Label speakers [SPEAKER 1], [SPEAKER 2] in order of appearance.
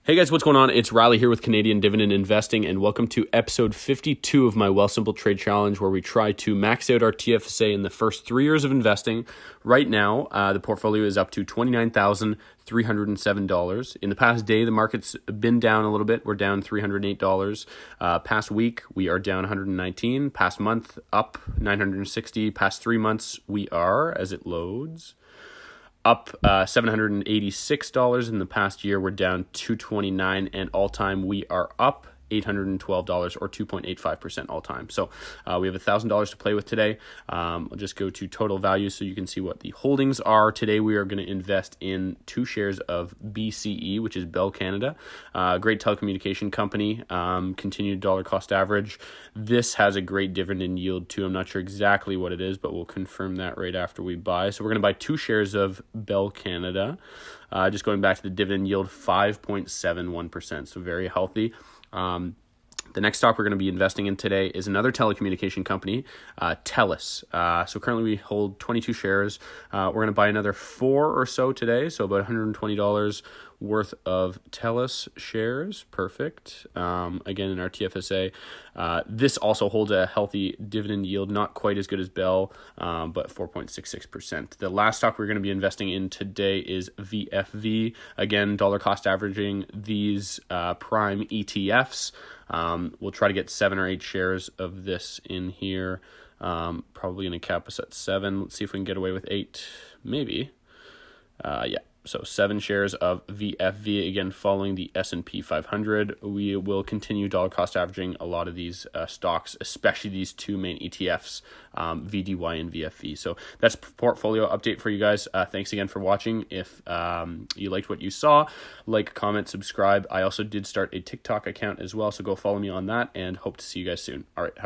[SPEAKER 1] Hey guys, what's going on? It's Riley here with Canadian Dividend Investing, and welcome to episode 52 of my Wealthsimple Trade Challenge, where we try to max out our TFSA in the first 3 years of investing. Right now, the portfolio is up to $29,307. In the past day, the market's been down a little bit. We're down $308. Past week, we are down $119. Past month, up $960. Past 3 months, we are, as it loads, up $786. In the past year, we're down $229, and all time we are up $812 or 2.85% all time. So we have $1,000 to play with today. I'll just go to total value so you can see what the holdings are. Today we are going to invest in 2 shares of BCE, which is Bell Canada, great telecommunication company, continued dollar cost average. This has a great dividend yield too. I'm not sure exactly what it is, but we'll confirm that right after we buy. So we're going to buy 2 shares of Bell Canada. Just going back to the dividend yield, 5.71%, so very healthy. The next stock we're going to be investing in today is another telecommunication company, TELUS. So currently we hold 22 shares. We're going to buy another 4 or so today, so about $120 worth of TELUS shares. Perfect. Again, in our TFSA. This also holds a healthy dividend yield, not quite as good as Bell, but 4.66%. The last stock we're going to be investing in today is VFV. Again, dollar cost averaging these prime ETFs. We'll try to get 7 or 8 shares of this in here. Probably going to cap us at 7. Let's see if we can get away with 8. Maybe. Yeah. So 7 shares of VFV, again, following the S&P 500. We will continue dollar cost averaging a lot of these stocks, especially these 2 main ETFs, VDY and VFV. So that's portfolio update for you guys. Thanks again for watching. If you liked what you saw, like, comment, subscribe. I also did start a TikTok account as well, so go follow me on that, and hope to see you guys soon. All right, have